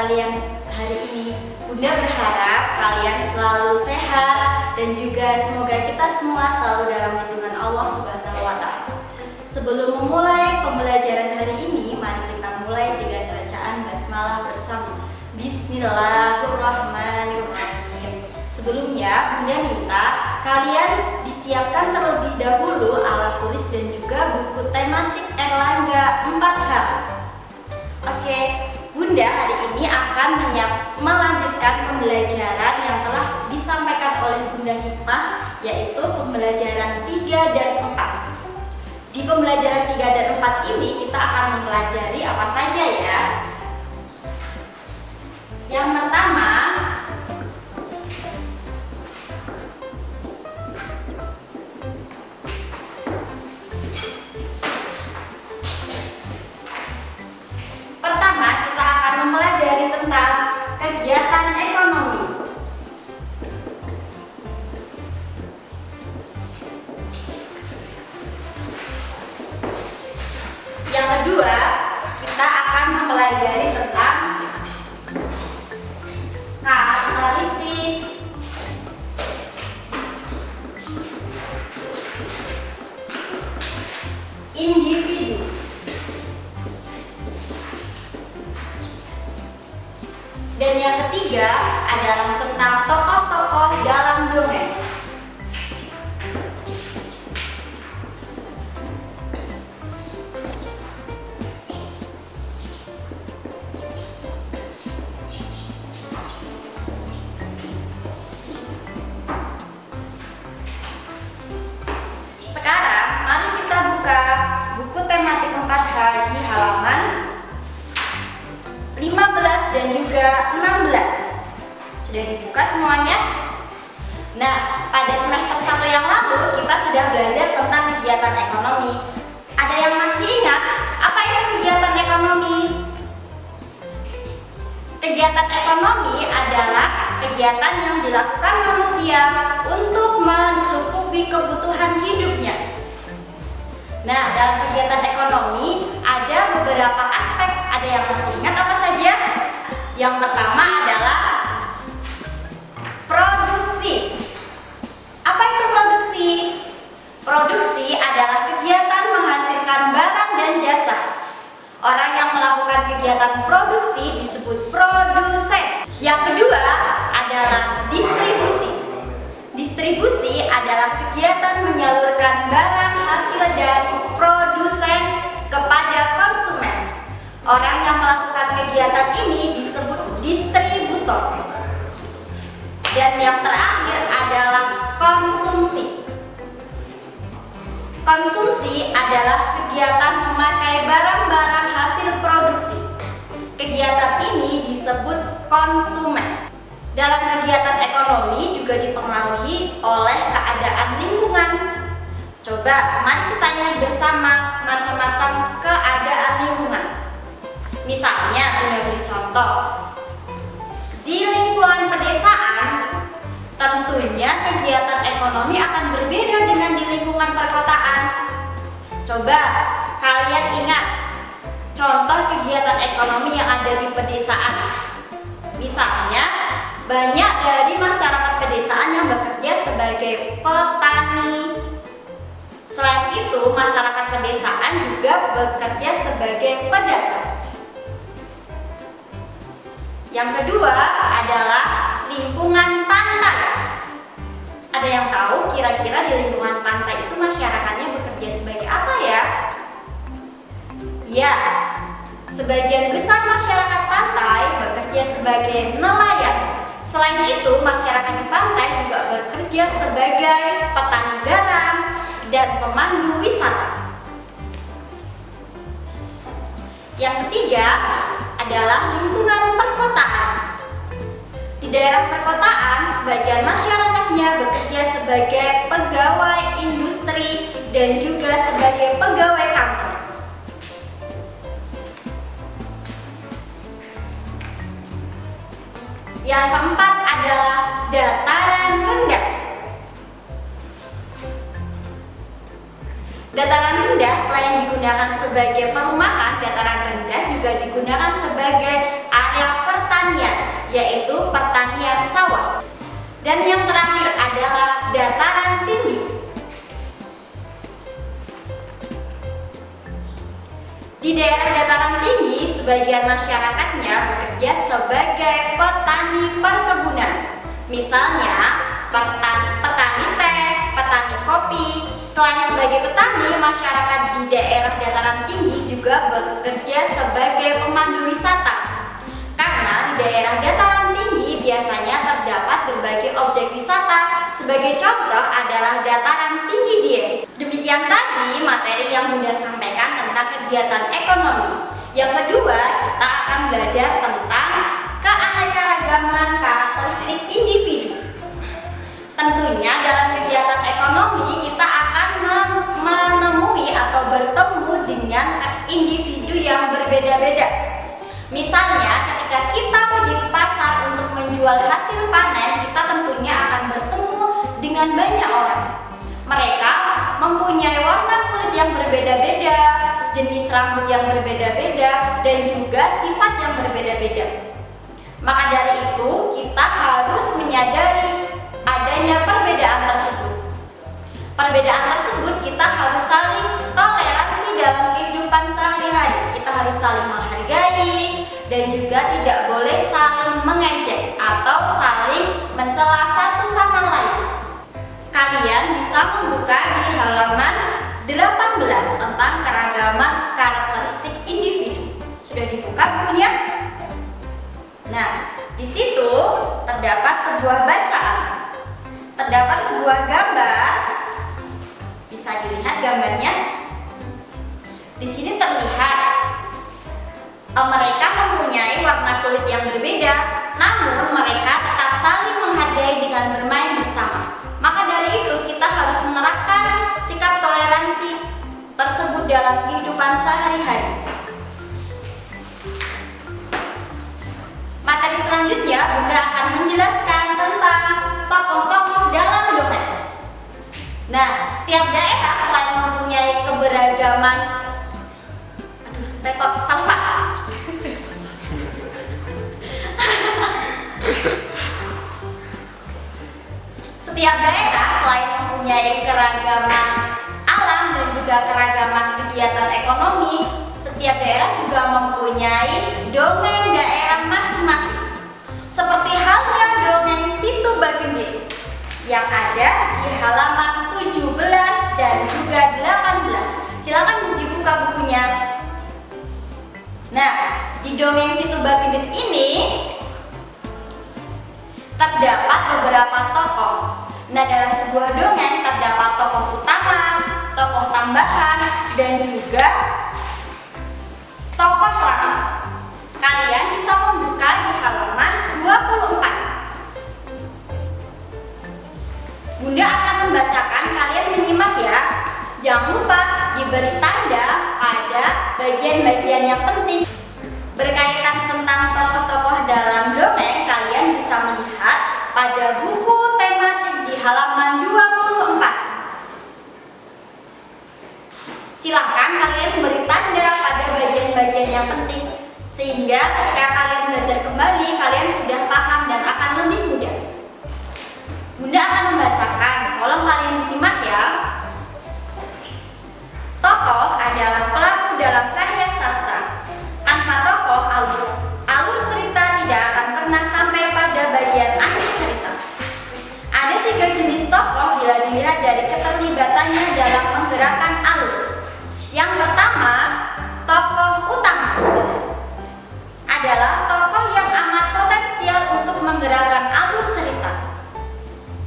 kalian hari ini. Bunda berharap kalian selalu sehat dan juga semoga kita semua selalu dalam lindungan Allah Subhanahu wa Ta'ala. Sebelum memulai pembelajaran hari ini, mari kita mulai dengan bacaan basmalah bersama. Bismillahirrahmanirrahim. Sebelumnya, Bunda minta kalian disiapkan terlebih dahulu alat tulis dan juga buku tematik Erlangga 4H. Oke, Bunda hari ini akan melanjutkan pembelajaran yang telah disampaikan oleh Bunda Hikmah, yaitu pembelajaran 3 dan 4. Di pembelajaran 3 dan 4 ini kita akan mempelajari apa saja ya? Yang pertama, kita akan mempelajari tentang kegiatan ekonomi. Yang kedua, kita akan mempelajari tentang karakteristik individu. Dan yang ketiga adalah tentang tokoh-tokoh dalam dongeng. Sekarang mari kita buka buku tematik 4H di halaman 15 dan juga 16. Sudah dibuka semuanya? Nah, pada semester 1 yang lalu kita sudah belajar tentang kegiatan ekonomi. Ada yang masih ingat apa itu kegiatan ekonomi? Kegiatan ekonomi adalah kegiatan yang dilakukan manusia untuk mencukupi kebutuhan hidupnya. Nah, dalam kegiatan ekonomi ada beberapa aspek. Ada yang masih ingat apa saja? Yang pertama adalah produksi. Apa itu produksi? Produksi adalah kegiatan menghasilkan barang dan jasa. Orang yang melakukan kegiatan produksi disebut produsen. Yang kedua adalah distribusi. Distribusi adalah kegiatan menyalurkan barang hasil dari produsen kepada konsumen. Orang yang melakukan kegiatan ini disebut distributor. Dan yang terakhir adalah konsumsi. Konsumsi adalah kegiatan memakai barang-barang hasil produksi. Kegiatan ini disebut konsumen. Dalam kegiatan ekonomi juga dipengaruhi oleh keadaan lingkungan. Coba mari kita ingat bersama macam-macam keadaan lingkungan. Misalnya, Bunda beri contoh. Di lingkungan pedesaan, tentunya kegiatan ekonomi akan berbeda dengan di lingkungan perkotaan. Coba kalian ingat contoh kegiatan ekonomi yang ada di pedesaan. Misalnya, banyak dari masyarakat pedesaan yang bekerja sebagai petani. Selain itu, masyarakat pedesaan juga bekerja sebagai pedagang. Yang kedua adalah lingkungan pantai. Ada yang tahu kira-kira di lingkungan pantai itu masyarakatnya bekerja sebagai apa ya? Ya, sebagian besar masyarakat pantai bekerja sebagai nelayan. Selain itu, masyarakat di pantai juga bekerja sebagai petani garam dan pemandu wisata. Yang ketiga adalah lingkungan perkotaan. Di daerah perkotaan, sebagian masyarakatnya bekerja sebagai pegawai industri dan juga sebagai pegawai kantor. Yang keempat adalah dataran rendah. Dataran rendah selain digunakan sebagai perumahan, dataran rendah juga digunakan sebagai area pertanian. yaitu pertanian sawah. Dan yang terakhir adalah dataran tinggi. Di daerah dataran tinggi, sebagian masyarakatnya bekerja sebagai petani perkebunan. Misalnya, petani teh, petani kopi. Selain sebagai petani, masyarakat di daerah dataran tinggi juga bekerja sebagai pemandu wisata. Karena di daerah dataran tinggi biasanya terdapat berbagai objek wisata. Sebagai contoh adalah dataran tinggi Dieng. Demikian tadi materi yang Bunda sampaikan tentang kegiatan ekonomi. Yang kedua, kita akan belajar tentang keanekaragaman karakteristik individu. Tentunya dalam kegiatan ekonomi kita akan menemui atau bertemu dengan individu yang berbeda-beda. Misalnya ketika kita pergi ke pasar untuk menjual hasil panen, kita tentunya akan bertemu dengan banyak orang. Mereka mempunyai warna kulit yang berbeda-beda, jenis rambut yang berbeda-beda, dan juga sifat yang berbeda-beda. Maka dari itu kita harus menyadari adanya perbedaan tersebut. Perbedaan tersebut kita harus saling toleransi dalam kehidupan sehari-hari. Kita harus saling menghargai dan juga tidak boleh saling mengejek atau saling mencela satu sama lain. Kalian bisa membuka di halaman 18 tentang keragaman karakteristik individu. Sudah dibuka bukunya? Nah, di situ terdapat sebuah bacaan. Terdapat sebuah gambar. Bisa dilihat gambarnya. Di sini terlihat mereka mempunyai warna kulit yang berbeda, namun mereka tetap saling menghargai dengan bermain bersama. Maka dari itu kita harus menerapkan sikap toleransi tersebut dalam kehidupan sehari-hari. Materi selanjutnya Bunda akan menjelaskan tentang tokoh-tokoh dalam dongeng. Nah, setiap daerah selain mempunyai keberagaman, salah Pak. Setiap daerah selain mempunyai keragaman alam dan juga keragaman kegiatan ekonomi, setiap daerah juga mempunyai dongeng daerah masing-masing. Seperti halnya dongeng Situ Bagendit yang ada di halaman 17 dan juga 18. Silakan dibuka bukunya. Nah, di dongeng Situ Bagendit ini terdapat beberapa tokoh. Nah, dalam sebuah dongeng terdapat tokoh utama, tokoh tambahan, dan juga tokoh lain. Kalian bisa membuka di halaman 24. Bunda akan membacakan, kalian menyimak ya. Jangan lupa diberi tanda pada bagian-bagian yang penting. Berkaitan tentang tokoh-tokoh dalam dongeng, kalian bisa melihat pada buku tematik di halaman 24. Silahkan kalian beri tanda pada bagian-bagian yang penting, sehingga ketika kalian belajar kembali, kalian sudah paham dan akan lebih mudah. Bunda akan membacakan, tolong kalian disimak ya. Tokoh adalah pelaku dalam karya sastra. Tanpa tokoh, alur cerita tidak akan pernah sampai pada bagian akhir cerita. Ada 3 jenis tokoh bila dilihat dari keterlibatannya dalam menggerakkan alur. Yang pertama, tokoh utama adalah tokoh yang amat potensial untuk menggerakkan alur cerita.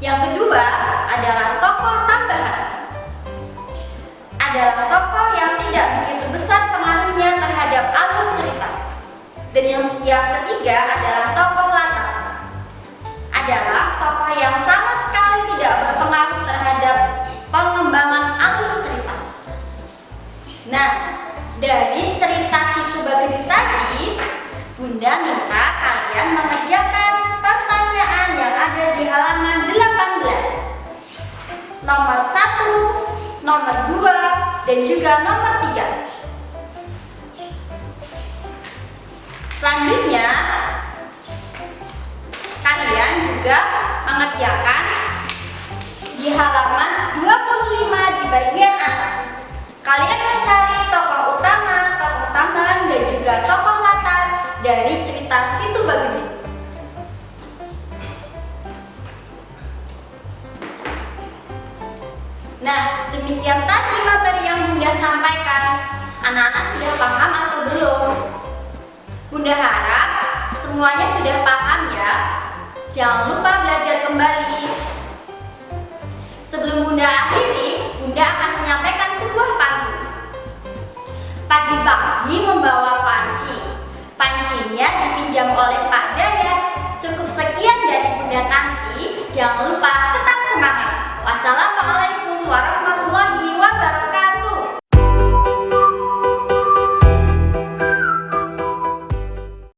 Yang kedua adalah tokoh tambahan. Adalah tokoh yang tidak begitu besar pengaruhnya terhadap alur cerita. Dan yang ketiga adalah tokoh latar. Adalah tokoh yang sama sekali tidak berpengaruh terhadap pengembangan alur cerita. Nah, dari cerita Situ Bagendit tadi, Bunda minta kalian mengerjakan pertanyaan yang ada di halaman 18. Nomor 1, nomor 2, dan juga nomor 3. Selanjutnya, mengerjakan di halaman 25 di bagian atas. Kalian mencari tokoh utama, tokoh tambahan, dan juga tokoh latar dari cerita Situ Bagedit. Nah, demikian tadi materi yang Bunda sampaikan. Anak-anak sudah paham atau belum? Bunda harap semuanya sudah paham ya. Jangan lupa belajar kembali. Sebelum Bunda akhiri, Bunda akan menyampaikan sebuah pantun. Pagi-pagi membawa panci. Pancinya dipinjam oleh Pak Dayat. Cukup sekian dari Bunda Tanti. Jangan lupa tetap semangat.